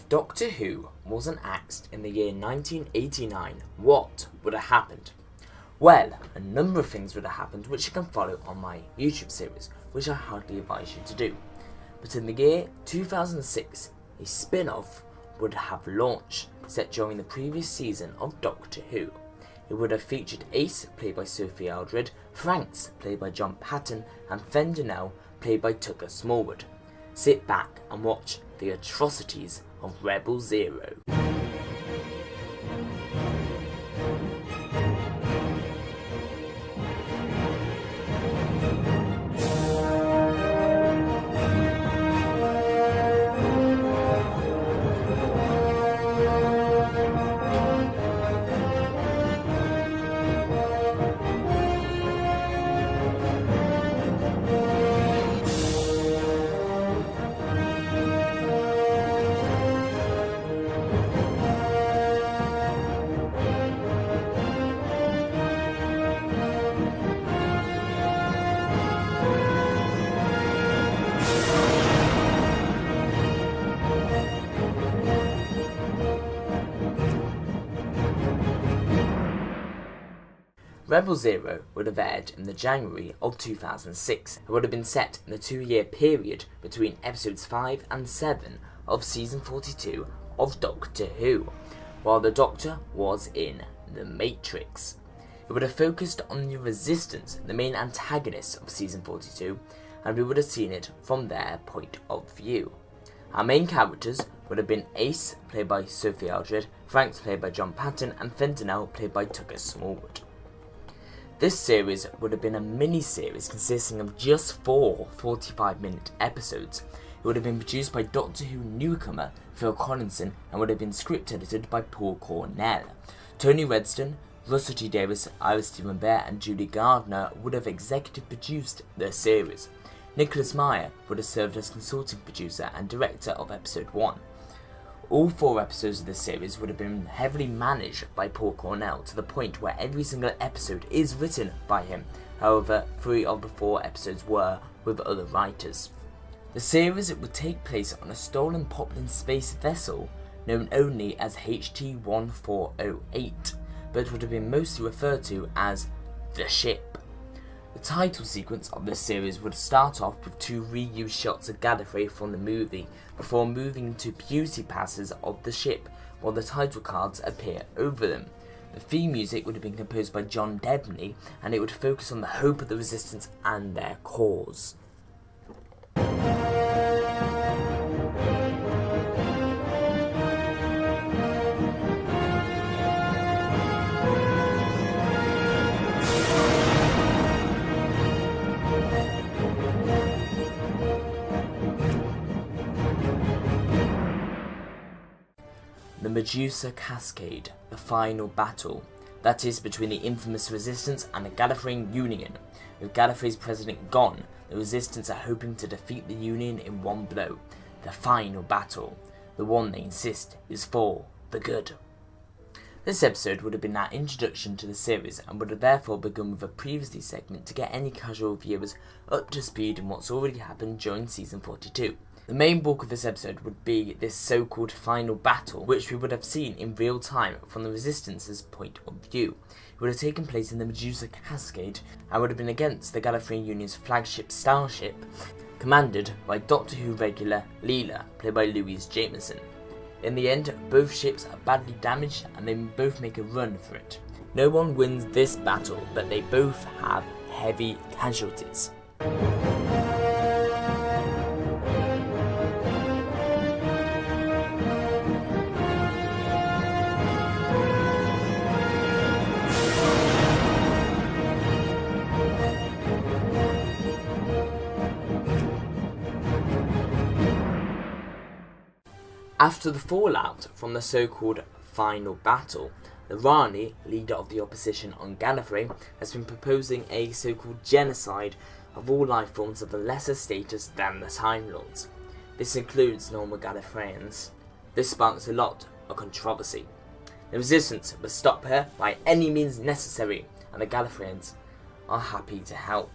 If Doctor Who wasn't axed in the year 1989, what would have happened? Well, a number of things would have happened which you can follow on my YouTube series, which I hardly advise you to do. But in the year 2006, a spin-off would have launched, set during the previous season of Doctor Who. It would have featured Ace, played by Sophie Aldred, Franks, played by John Patton, and Fentonell, played by Tucker Smallwood. Sit back and watch the atrocities of Rebel Zero. Rebel Zero would have aired in the January of 2006 and would have been set in the 2-year period between episodes 5 and 7 of season 42 of Doctor Who, while the Doctor was in the Matrix. It would have focused on the Resistance, the main antagonists of season 42, and we would have seen it from their point of view. Our main characters would have been Ace, played by Sophie Aldred, Franks, played by John Patton, and Fentonell, played by Tucker Smallwood. This series would have been a mini-series consisting of just 4 45-minute episodes. It would have been produced by Doctor Who newcomer Phil Collinson and would have been script edited by Paul Cornell. Tony Redston, Russell T Davies, Ira Stephen Bear and Julie Gardner would have executive produced the series. Nicholas Meyer would have served as consulting producer and director of episode 1. All 4 episodes of this series would have been heavily managed by Paul Cornell to the point where every single episode is written by him. However, 3 of the 4 episodes were with other writers. The series would take place on a stolen Poplin space vessel known only as HT-1408, but would have been mostly referred to as the ship. The title sequence of this series would start off with 2 reused shots of Gallifrey from the movie, before moving to beauty passes of the ship, while the title cards appear over them. The theme music would have been composed by John Debney, and it would focus on the hope of the Resistance and their cause. The Medusa Cascade, the final battle, that is between the infamous Resistance and the Gallifreyan Union. With Gallifrey's president gone, the Resistance are hoping to defeat the Union in one blow. The final battle, the one they insist is for the good. This episode would have been our introduction to the series and would have therefore begun with a previously segment to get any casual viewers up to speed in what's already happened during season 42. The main bulk of this episode would be this so-called final battle, which we would have seen in real time from the Resistance's point of view. It would have taken place in the Medusa Cascade and would have been against the Gallifreyan Union's flagship Starship, commanded by Doctor Who regular Leela, played by Louise Jameson. In the end, both ships are badly damaged and they both make a run for it. No one wins this battle, but they both have heavy casualties. After the fallout from the so-called final battle, the Rani, leader of the opposition on Gallifrey, has been proposing a so-called genocide of all life forms of a lesser status than the Time Lords. This includes normal Gallifreyans. This sparks a lot of controversy. The Resistance must stop her by any means necessary, and the Gallifreyans are happy to help.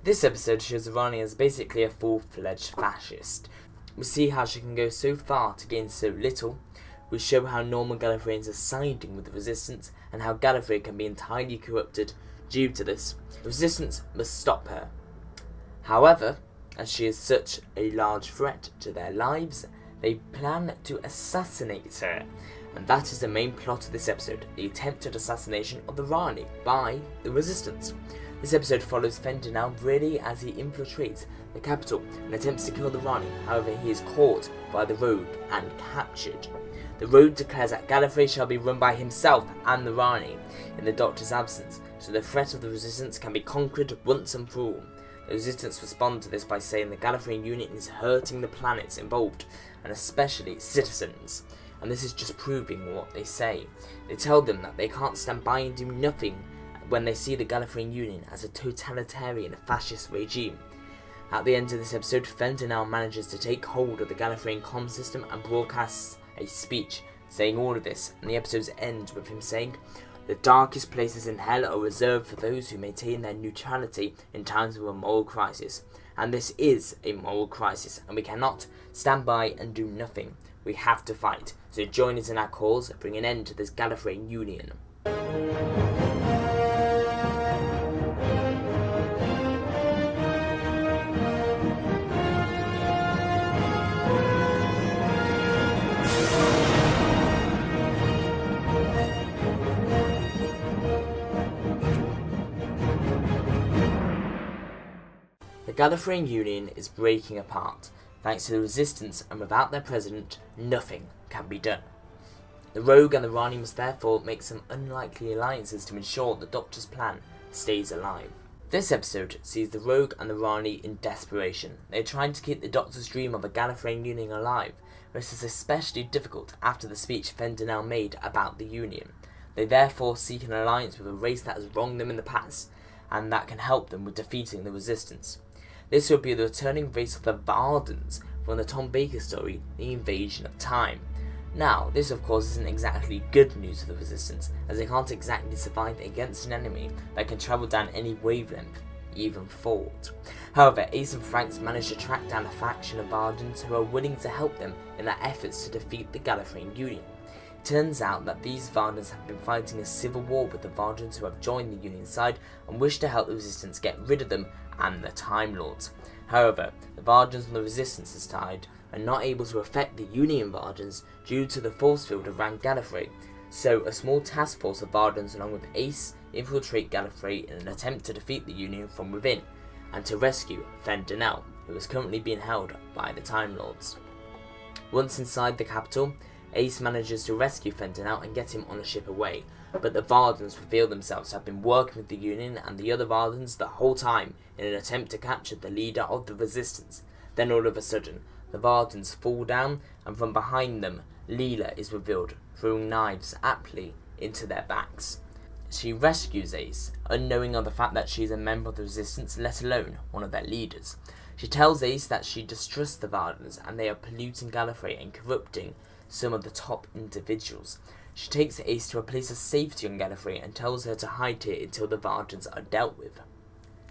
This episode shows Rani as basically a full-fledged fascist, We see how she can go so far to gain so little. We show how normal Gallifreyans are siding with the Resistance, and how Gallifrey can be entirely corrupted due to this. The Resistance must stop her. However, as she is such a large threat to their lives, they plan to assassinate her. And that is the main plot of this episode, the attempted assassination of the Rani by the Resistance. This episode follows Fendenal really as he infiltrates the capital and attempts to kill the Rani. However, he is caught by the Rogue and captured. The Rogue declares that Gallifrey shall be run by himself and the Rani in the Doctor's absence, so the threat of the Resistance can be conquered once and for all. The Resistance respond to this by saying the Gallifreyan unit is hurting the planets involved, and especially citizens. And this is just proving what they say. They tell them that they can't stand by and do nothing when they see the Gallifreyan Union as a totalitarian fascist regime. At the end of this episode, Fendenal manages to take hold of the Gallifreyan comm system and broadcasts a speech saying all of this, and the episode ends with him saying, "The darkest places in hell are reserved for those who maintain their neutrality in times of a moral crisis." And this is a moral crisis, and we cannot stand by and do nothing. We have to fight. So join us in our cause, bring an end to this Gallifreyan Union. The Gallifreyan Union is breaking apart. Thanks to the Resistance, and without their president, nothing can be done. The Rogue and the Rani must therefore make some unlikely alliances to ensure the Doctor's plan stays alive. This episode sees the Rogue and the Rani in desperation. They are trying to keep the Doctor's dream of a Gallifreyan Union alive. This is especially difficult after the speech Fendenal made about the Union. They therefore seek an alliance with a race that has wronged them in the past, and that can help them with defeating the Resistance. This will be the returning race of the Vardans from the Tom Baker story, The Invasion of Time. Now, this of course isn't exactly good news for the Resistance, as they can't exactly survive against an enemy that can travel down any wavelength, even thought. However, Ace and Franks manage to track down a faction of Vardans who are willing to help them in their efforts to defeat the Gallifreyan Union. It turns out that these Vardans have been fighting a civil war with the Vardans who have joined the Union side and wish to help the Resistance get rid of them and the Time Lords. However, the Vardans on the Resistance's side are not able to affect the Union Vardans due to the force field around Gallifrey, so a small task force of Vardans along with Ace infiltrate Gallifrey in an attempt to defeat the Union from within, and to rescue Fendenal, who is currently being held by the Time Lords. Once inside the capital, Ace manages to rescue Fendenal and get him on a ship away, but the Vardans reveal themselves to have been working with the Union and the other Vardans the whole time in an attempt to capture the leader of the Resistance. Then all of a sudden, the Vardans fall down, and from behind them, Leela is revealed, throwing knives aptly into their backs. She rescues Ace, unknowing of the fact that she is a member of the Resistance, let alone one of their leaders. She tells Ace that she distrusts the Vardans and they are polluting Gallifrey and corrupting some of the top individuals. She takes Ace to a place of safety on Gallifrey and tells her to hide here until the Vardans are dealt with.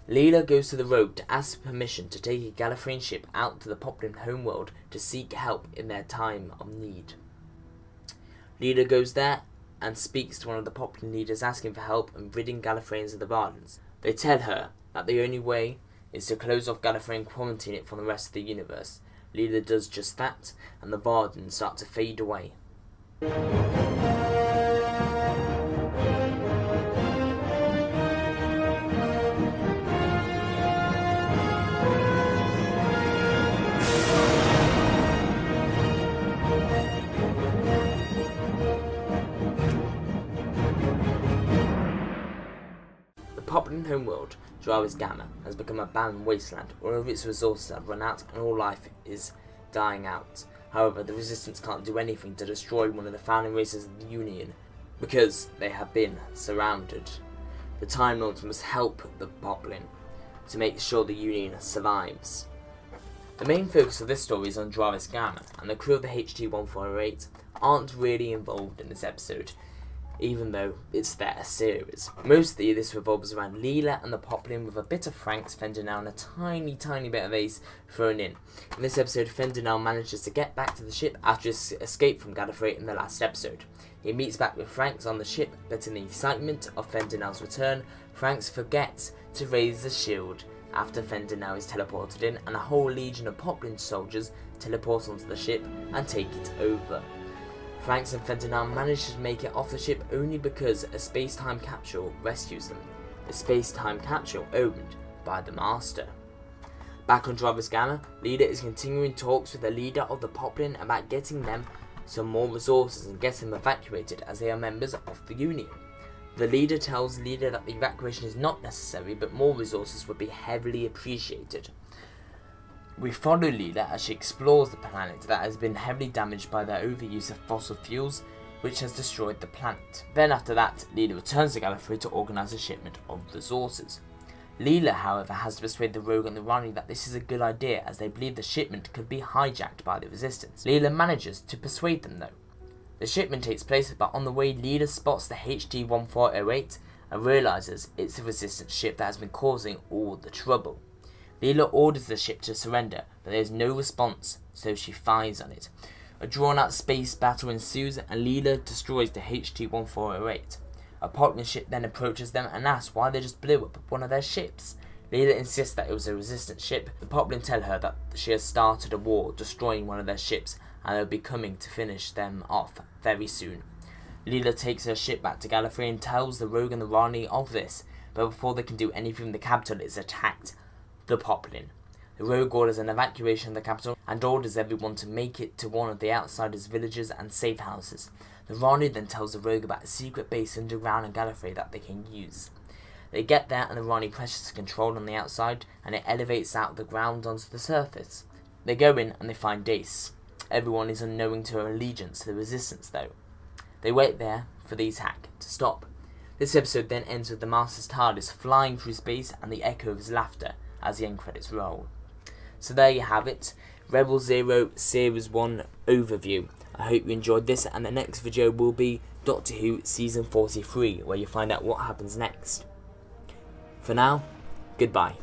Leela goes to the Rogue to ask permission to take a Gallifreyan ship out to the Poplin homeworld to seek help in their time of need. Leela goes there and speaks to one of the Poplin leaders asking for help in ridding Gallifreyans of the Vardans. They tell her that the only way is to close off Gallifrey and quarantine it from the rest of the universe. Leela does just that, and the Vardans start to fade away. Poplin homeworld, Dravis Gamma, has become a barren wasteland. All of its resources have run out and all life is dying out. However, the Resistance can't do anything to destroy one of the founding races of the Union because they have been surrounded. The Time Lords must help the Poplin to make sure the Union survives. The main focus of this story is on Dravis Gamma, and the crew of the HT-1408 aren't really involved in this episode. even though it's their series. Mostly this revolves around Leela and the Poplin, with a bit of Frank's, Fendenau and a tiny bit of Ace thrown in. In this episode, Fendenau manages to get back to the ship after his escape from Gallifrey in the last episode. He meets back with Franks on the ship, but in the excitement of Fendenau's return, Franks forgets to raise the shield after Fendenau is teleported in, and a whole legion of Poplin soldiers teleport onto the ship and take it over. Franks and Fendenau manage to make it off the ship only because a space-time capsule rescues them. A space-time capsule owned by the Master. Back on Jarvis Gamma, Leela is continuing talks with the leader of the Poplin about getting them some more resources and getting them evacuated, as they are members of the Union. The leader tells Leela that the evacuation is not necessary, but more resources would be heavily appreciated. We follow Leela as she explores the planet that has been heavily damaged by their overuse of fossil fuels, which has destroyed the planet. Then after that, Leela returns to Gallifrey to organise a shipment of resources. Leela, however, has to persuade the Rogue and the Rani that this is a good idea, as they believe the shipment could be hijacked by the Resistance. Leela manages to persuade them though. The shipment takes place, but on the way Leela spots the HT-1408 and realises it's the Resistance ship that has been causing all the trouble. Leela orders the ship to surrender, but there is no response, so she fires on it. A drawn-out space battle ensues, and Leela destroys the HT-1408. A Poplin ship then approaches them and asks why they just blew up one of their ships. Leela insists that it was a Resistance ship. The Poplin tell her that she has started a war, destroying one of their ships, and they'll be coming to finish them off very soon. Leela takes her ship back to Gallifrey and tells the Rogue and the Rani of this, but before they can do anything, the capital is attacked. The Poplin. The Rogue orders an evacuation of the capital and orders everyone to make it to one of the outsiders' villages and safe houses. The Rani then tells the Rogue about a secret base underground in Gallifrey that they can use. They get there and the Rani presses the control on the outside and it elevates out of the ground onto the surface. They go in and they find Ace. Everyone is unknowing to her allegiance to the Resistance though. They wait there for the attack to stop. This episode then ends with the Master's TARDIS flying through space and the echo of his laughter as the end credits roll. So there you have it, Rebel Zero Series 1 overview. I hope you enjoyed this, and the next video will be Doctor Who Season 43, where you find out what happens next. For now, goodbye.